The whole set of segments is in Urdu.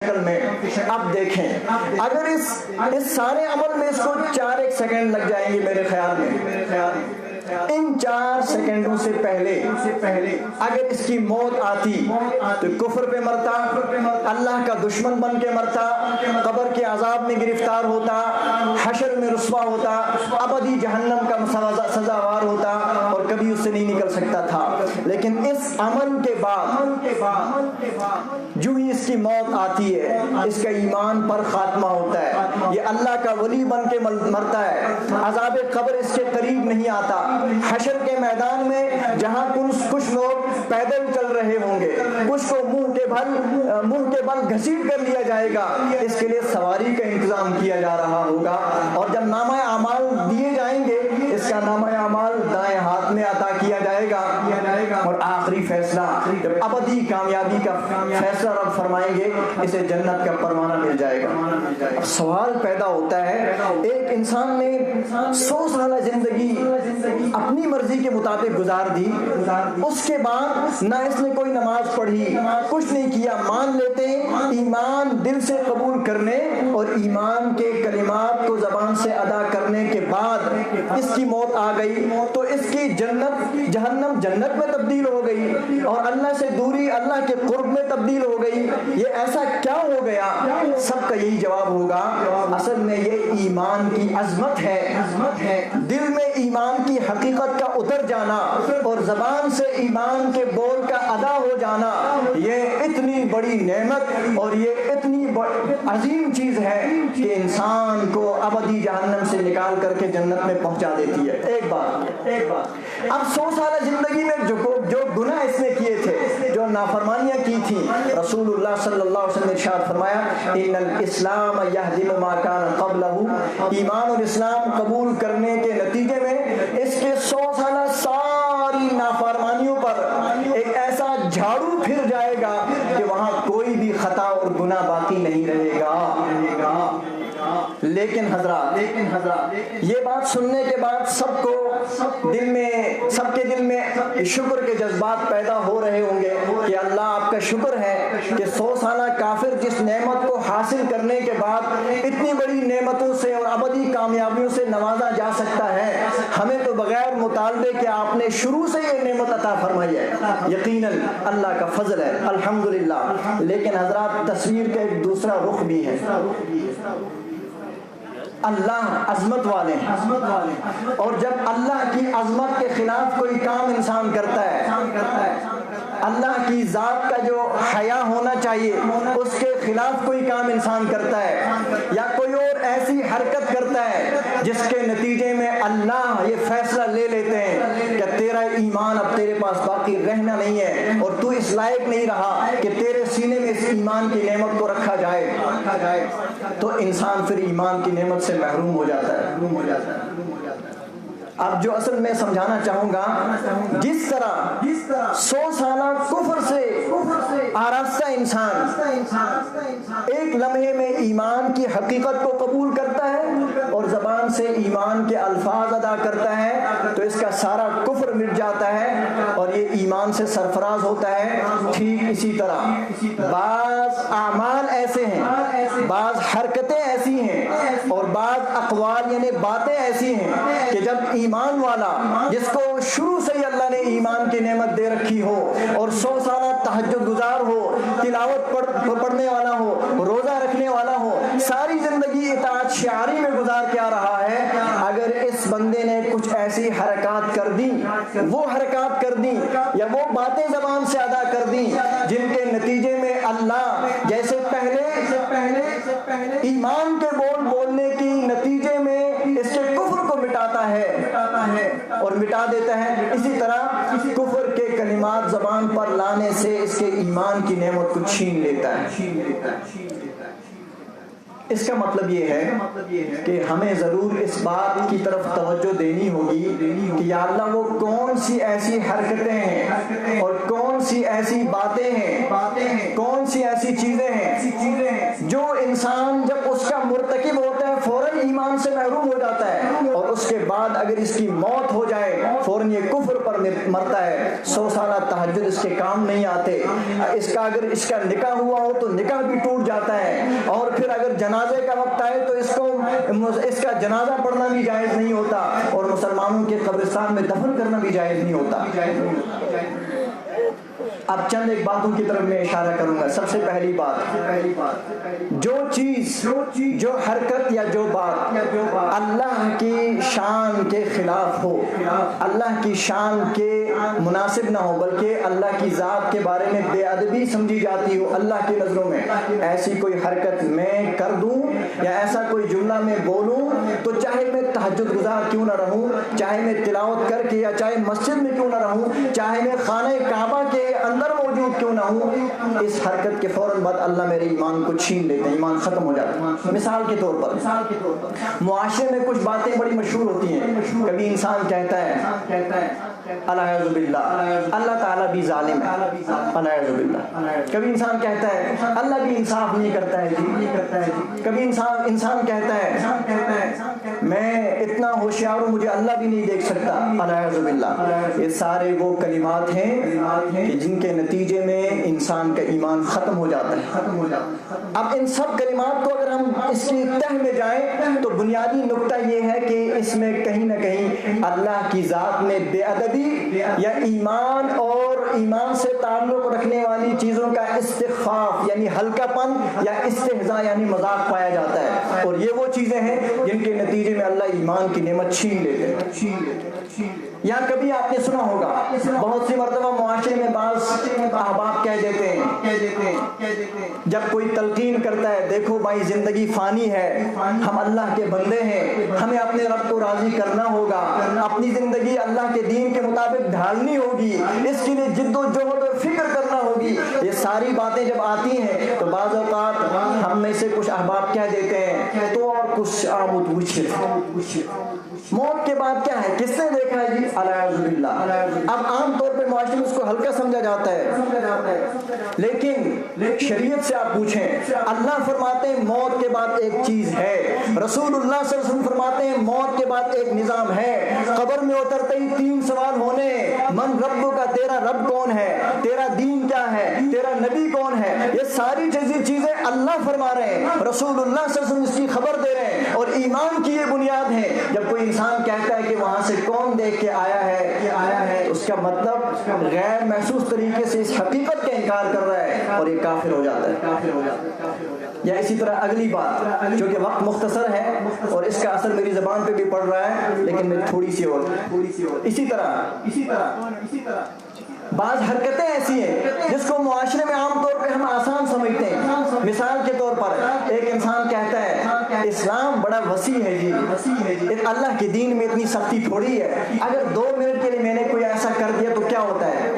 میں اب دیکھیں، اگر اس سارے عمل میں اس کو 4 سیکنڈ لگ جائیں گے میرے خیال میں، ان 4 سیکنڈوں سے پہلے اگر اس کی موت آتی تو کفر پہ مرتا، اللہ کا دشمن بن کے مرتا، قبر کے عذاب میں گرفتار ہوتا، حشر میں رسوا ہوتا، ابدی جہنم کا سزاوار ہوتا اور کبھی اس سے نہیں نکل سکتا تھا۔ لیکن اس عمل کے بعد جو ہی اس کی موت آتی ہے، اس کا ایمان پر خاتمہ ہوتا ہے، یہ اللہ کا ولی بن کے مرتا ہے، عذاب قبر اس کے قریب نہیں آتا، حشر کے میدان میں جہاں کچھ لوگ پیدل چل رہے ہوں گے، کچھ کو منہ کے بل گھسیٹ کر لیا جائے گا، اس کے لیے سواری کا انتظام کیا جا رہا ہوگا، اور جب نامہ اعمال دیے جائیں گے، اس کا نامہ اعمال دائیں ہاتھ میں عطا کیا جائے گا، اور آخری فیصلہ جب ابدی کامیابی کا فیصلہ رب فرمائیں گے، اسے جنت کا پروانہ مل جائے گا۔ اب سوال پیدا ہوتا ہے، ایک انسان نے 100 سالہ زندگی اپنی مرضی کے مطابق گزار دی، اس کے بعد نہ اس نے کوئی نماز پڑھی، کچھ نہیں کیا، مان لیتے ایمان دل سے قبول کرنے اور ایمان کے کلمات کو زبان سے ادا کرنے کے بعد اس کی موت آ گئی تو اس کی جہنم جنت میں تبدیل ہو گئی اور اللہ سے دوری اللہ کے قرب میں تبدیل ہو گئی۔ یہ ایسا کیا ہو گیا؟ سب کا یہی جواب ہوگا، اصل میں یہ ایمان کی عظمت ہے، دل میں ایمان کی حقیقت کا اتر جانا اور زبان سے ایمان کے بول کا ادا ہو جانا، یہ اتنی بڑی نعمت اور یہ اتنی عظیم چیز ہے کہ انسان کو ابدی جہنم سے نکال کر کے جنت میں پہنچا دیتی ہے۔ ایک بات اب 100 سالہ زندگی میں جو گناہ اس نے کیے تھے، جو نافرمانیاں کی تھیں، رسول اللہ صلی اللہ علیہ وسلم نے ارشاد فرمایا، ان الاسلام یہدم ما کان قبلہ، ایمان اور اسلام قبول کرنے کے نتیجے میں اس کے 100 سالہ ساری نافرمانیوں پر ایک ایسا جھاڑو پھر جائے گا کہ وہاں کوئی بھی خطا اور گناہ باقی نہیں رہے گا۔ لیکن حضرات یہ بات سننے کے بعد سب کے دل میں شکر کے جذبات پیدا ہو رہے ہوں گے کہ اللہ آپ کا شکر ہے کہ 100 سالہ کافر جس نعمت کو حاصل کرنے کے بعد اتنی بڑی نعمتوں سے اور ابدی کامیابیوں سے نوازا جا سکتا ہے، ہمیں تو بغیر مطالبے کہ آپ نے شروع سے یہ نعمت عطا فرمائی ہے، یقیناً اللہ کا فضل ہے، الحمدللہ۔ لیکن حضرات تصویر کا ایک دوسرا رخ بھی ہے، اللہ عظمت والے ہیں، اور جب اللہ کی عظمت کے خلاف کوئی کام انسان کرتا ہے، اللہ کی ذات کا جو حیا ہونا چاہیے اس کے خلاف کوئی کام انسان کرتا ہے یا کوئی اور ایسی حرکت کرتا ہے جس کے نتیجے میں اللہ یہ فیصلہ لے لیتے ہیں کہ تیرا ایمان اب تیرے پاس باقی رہنا نہیں ہے اور تو اس لائق نہیں رہا کہ تیرے سینے میں اس ایمان کی نعمت کو رکھا جائے، تو انسان پھر ایمان کی نعمت سے محروم ہو جاتا ہے۔ اب جو اصل میں سمجھانا چاہوں گا، جس طرح 100 سالہ کفر سے آراستہ انسان ایک لمحے میں ایمان کی حقیقت کو قبول کرتا ہے اور زبان سے ایمان کے الفاظ ادا کرتا ہے تو اس کا سارا کفر مٹ جاتا ہے اور یہ ایمان سے سرفراز ہوتا ہے۔ ٹھیک اسی طرح بعض اعمال ایسے ہیں، بعض حرکتیں ایسی ہیں اور بعض اقوال یعنی باتیں ایسی ہیں کہ جب ایمان والا جس کو شروع سے ہی اللہ نے ایمان کی نعمت دے رکھی ہو اور 100 سالہ تہجد گزار ہو، تلاوت پڑھنے والا ہو، روزہ رکھنے والا ہو، ساری زندگی اطاعت شعاری میں گزار کے آ رہا ہے، اگر اس بندے نے کچھ ایسی حرکات کر دی، وہ حرکات کر دی یا وہ باتیں زبان سے ادا کر دی جن کے نتیجے میں اللہ جیسے پہلے ایمان کے بولنے کی نتیجے میں اس کے کفر کو مٹاتا ہے اور مٹا دیتا ہے، اسی طرح کفر کے کلمات زبان پر لانے سے اس کے ایمان کی نعمت کو چھین لیتا ہے۔ اس کا مطلب یہ ہے کہ ہمیں ضرور اس بات کی طرف توجہ دینی ہوگی کہ یا اللہ وہ کون سی ایسی حرکتیں ہیں اور کون سی ایسی باتیں ہیں، کون سی ایسی چیزیں ہیں جو انسان جب اس کا مرتکب ہوتا ہے فوراً ایمان سے محروم ہو جاتا ہے اور اس کے بعد اگر اس کی موت ہو جائے فوراً یہ کفر پر مرتا ہے 100 سالہ تہجد اس کے کام نہیں آتے، اگر اس کا نکاح ہوا ہو تو نکاح بھی ٹوٹ جاتا ہے، اور پھر اگر جنازے کا وقت آئے تو اس کا جنازہ پڑھنا بھی جائز نہیں ہوتا، اور مسلمانوں کے قبرستان میں دفن کرنا بھی جائز نہیں ہوتا۔ اب چند ایک باتوں کی طرف میں اشارہ کروں گا۔ سب سے پہلی بات، جو چیز، جو حرکت یا جو بات اللہ کی شان کے خلاف ہو، اللہ کی شان کے مناسب نہ ہو، بلکہ اللہ کی ذات کے بارے میں بے ادبی سمجھی جاتی ہو اللہ کی نظروں میں، ایسی کوئی حرکت میں کر دوں یا ایسا کوئی جملہ میں بولوں تو چاہے میں تہجد گزار کیوں نہ رہوں، چاہے میں تلاوت کر کے یا چاہے مسجد میں کیوں نہ رہوں، چاہے میں خانہ کعبہ کے اندر موجود کیوں نہ ہوں، اس حرکت کے فوراً بعد اللہ میرے ایمان کو چھین لیتے ہیں، ایمان ختم ہو جاتا ہے۔ مثال کے طور پر معاشرے میں کچھ باتیں بڑی مشہور ہوتی ہیں، کبھی انسان کہتا ہے الیاذ باللہ اللہ تعالیٰ بھی ظالم ہے، الیاذ باللہ۔ کبھی انسان کہتا ہے اللہ بھی انصاف نہیں کرتا ہے جی، کبھی انسان کہتا ہے میں اتنا ہوشیار ہوں مجھے اللہ بھی نہیں دیکھ سکتا، الیاذ باللہ۔ یہ سارے وہ کلمات ہیں کہ جن کے نتیجے میں انسان کا ایمان ختم ہو جاتا ہے۔ اب ان سب کلمات کو اگر ہم اس کی تہ میں جائیں تو بنیادی نقطہ یہ ہے کہ اس میں کہیں نہ کہیں اللہ کی ذات میں بے ادبی یا ایمان اور ایمان سے تعلق رکھنے والی چیزوں کا استخفاف یعنی ہلکا پن یا استہزاء یعنی مذاق پایا جاتا ہے، اور یہ وہ چیزیں ہیں جن کے نتیجے میں اللہ ایمان کی نعمت چھین لیتے ہیں۔ یا کبھی آپ نے سنا ہوگا بہت سی مرتبہ معاشرے میں بعض احباب کہہ دیتے ہیں جب کوئی تلقین کرتا ہے دیکھو بھائی زندگی فانی ہے، ہم اللہ کے بندے ہیں، ہمیں اپنے رب کو راضی کرنا ہوگا، اپنی زندگی اللہ کے دین کے مطابق ڈھالنی ہوگی، اس کے لیے جد و جہد اور فکر کرنا ہوگی۔ یہ ساری باتیں جب آتی ہیں تو بعض اوقات ہم میں سے کچھ احباب کہہ دیتے ہیں تو اور کچھ آمد موت کے بعد کیا ہے، کس نے دیکھا ہے جی، الیاذ باللہ۔ اب عام طور پہ معاشرے میں اس کو ہلکا سمجھا جاتا ہے، لیکن شریعت سے آپ پوچھیں، اللہ فرماتے ہیں موت کے بعد ایک چیز ہے، رسول اللہ صلی اللہ علیہ وسلم فرماتے ہیں موت کے بعد ایک نظام ہے، قبر میں اترتے ہی 3 سوال ہونے، من رب کا، تیرا رب کون ہے، تیرا دین کیا ہے، تیرا نبی کون ہے، یہ ساری چیزیں اللہ فرما رہے ہیں، رسول اللہ صلی اللہ علیہ وسلم اس کی خبر دے رہے ہیں، اور ایمان کی یہ بنیاد ہے۔ جب کوئی انسان کہتا ہے کہ وہاں سے کون دیکھ کے آیا ہے اس کا مطلب غیر محسوس طریقے سے اس حقیقت کا انکار کر رہا ہے اور یہ کافر ہو جاتا ہے۔ یا اسی طرح اگلی بات جو کہ وقت مختصر ہے اور اس کا اثر میری زبان پہ بھی پڑ رہا ہے لیکن میں تھوڑی سی اور اسی طرح بعض حرکتیں ایسی ہیں جس کو معاشرے میں عام طور پہ ہم آسان سمجھتے ہیں۔ مثال کے طور پر ایک انسان کہتا ہے اسلام بڑا وسیع ہے جی، اللہ کے دین میں اتنی سختی تھوڑی ہے، اگر 2 منٹ کے لیے میں نے کوئی ایسا کر دیا تو کیا ہوتا ہے،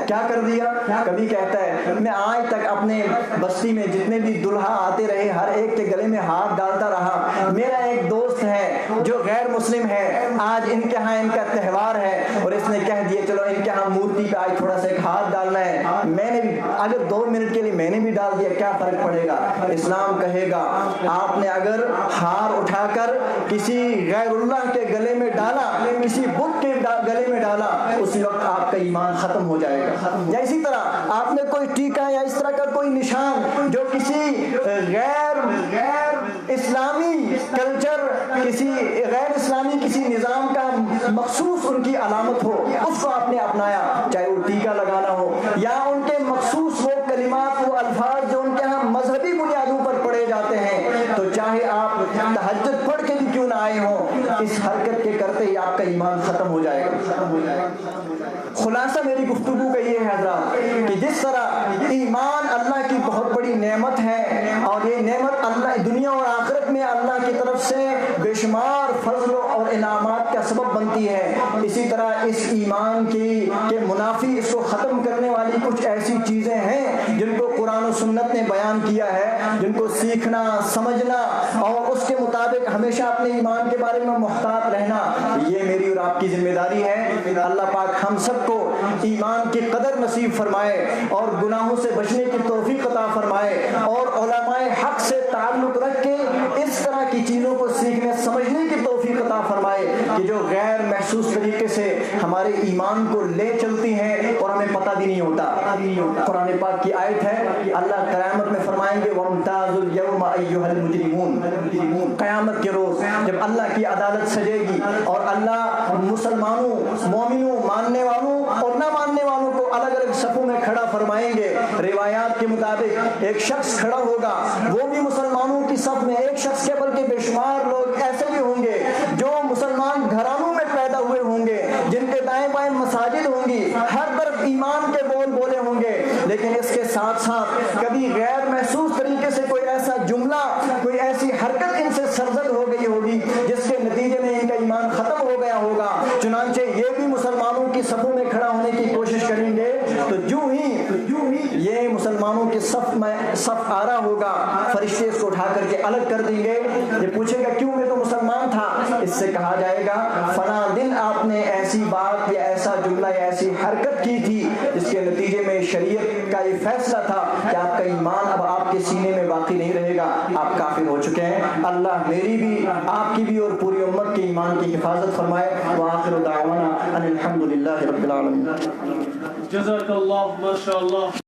کیا کر دیا۔ کبھی کہتا ہے میں آج تک اپنے بستی میں جتنے بھی دلہا آتے رہے ہر ایک کے گلے میں ہاتھ ڈالتا رہا، میرا ایک دوست ہے جو غیر مسلم ہے، آج ان کے ہاں ان کا تہوار ہے اور اس نے کہہ دیا چلو ان کے ہاں مورتی پہ آج تھوڑا سا ایک ہاتھ ڈالنا ہے، میں نے بھی اگر 2 منٹ کے لیے میں نے بھی ڈال دیا کیا فرق پڑے گا۔ اسلام کہے گا آپ نے اگر ہار اٹھا کر کسی غیر اللہ کے گلے میں ڈالا، کسی بت کے گلے میں ڈالا، اسی وقت آپ کا ایمان ختم ہو جائے گا۔ یا اسی طرح آپ نے کوئی ٹیکا یا اس طرح کا کوئی نشان جو کسی غیر اسلامی کلچر، کسی غیر اسلامی کسی نظام کا مخصوص ان کی علامت ہو، اس کو آپ نے اپنایا، چاہے وہ ٹیکا لگانا ہو یا ان کے مخصوص وہ کلمات، وہ الفاظ جو ان کے ہاں مذہبی بنیادوں پر پڑھے جاتے ہیں، تو چاہے آپ تہجد پڑھ کے بھی کیوں نہ آئے ہوں، اس حرکت کے کرتے ہی آپ کا ایمان ختم ہو جائے گا۔ خلاصہ میری گفتگو کا یہ ہے حضرات کہ جس طرح ایمان اللہ کی بہت بڑی نعمت ہے اور یہ نعمت اللہ دنیا اور آخرت میں اللہ کی طرف سے بے شمار فضل اور انعامات کا سبب بنتی ہے، اسی طرح اس ایمان کے منافی، اس کو ختم کرنے والی کچھ ایسی چیزیں ہیں جن کو قرآن و سنت نے بیان کیا ہے، جن کو سیکھنا، سمجھنا اور اس کے مطابق ہمیشہ اپنے ایمان کے بارے میں محتاط رہنا، یہ میری اور آپ کی ذمہ داری ہے۔ اللہ پاک ہم سب کو ایمان کی قدر نصیب فرمائے اور گناہوں سے بچنے کی توفیق عطا فرمائے اور علماء حق سے تعلق رکھ کے اس طرح کی چیزوں کو سیکھنے سمجھنے کی توفیق عطا فرمائے کہ جو غیر محسوس طریقے سے ہمارے ہمارے ایمان کو لے چلتی ہیں اور ہمیں پتہ بھی نہیں ہوتا۔ قرآن پاک کی آیت ہے، اللہ قیامت میں فرمائیں گے وَامْتَازُوا الْيَوْمَ أَيُّهَا الْمُجْرِمُونَ، قیامت کے روز جب اللہ کی عدالت سجے گی اور اللہ مسلمانوں، مومنوں، ماننے والوں اور نہ ماننے والوں کو الگ الگ صفوں میں کھڑا فرمائیں گے۔ روایات کے مطابق ایک شخص کھڑا ہوگا، وہ بھی مسلمانوں کی صف میں، ایک شخص کے بلکہ بے شمار لوگ ایسے بھی ہوں گے جو مسلمان گھرانوں میں پیدا ہوئے ہوں گے، جن کے دائیں بائیں مساجد ہوں گی، ہر طرف ایمان کے بول بولے ہوں گے، لیکن اس کے ساتھ ساتھ کبھی غیر محسوس طریقے سے کوئی ایسا جملہ، کوئی ایسی حرکت ان سے سرزد ہو گئی ہوگی جس کے نتیجے میں ان کا ایمان ختم ہو گیا ہوگا۔ چنانچہ یہ بھی مسلمانوں کی صفوں میں کھڑا ہونے کی کوشش کریں گے، تو جو ہی یہ مسلمانوں کے صف آ رہا ہوگا، فرشتے اس کو اٹھا کر کے الگ کر دیں گے۔ یہ پوچھے گا کیوں، میں تو مسلمان تھا۔ اس سے کہا جائے گا فلاں دن آپ نے ایسی بات یا ایسا جملہ یا ایسی حرکت کی تھی جس کے نتیجے میں شریعت کا یہ فیصلہ تھا کہ آپ کا ایمان اب آپ کے سینے میں باقی نہیں رہے گا، آپ کافر ہو چکے ہیں۔ اللہ میری بھی، آپ کی بھی اور پوری امت کے ایمان کی حفاظت فرمائے۔ وآخر دعوانا ان الحمد للہ رب العالمین۔ جزاک اللہ، ماشاء اللہ۔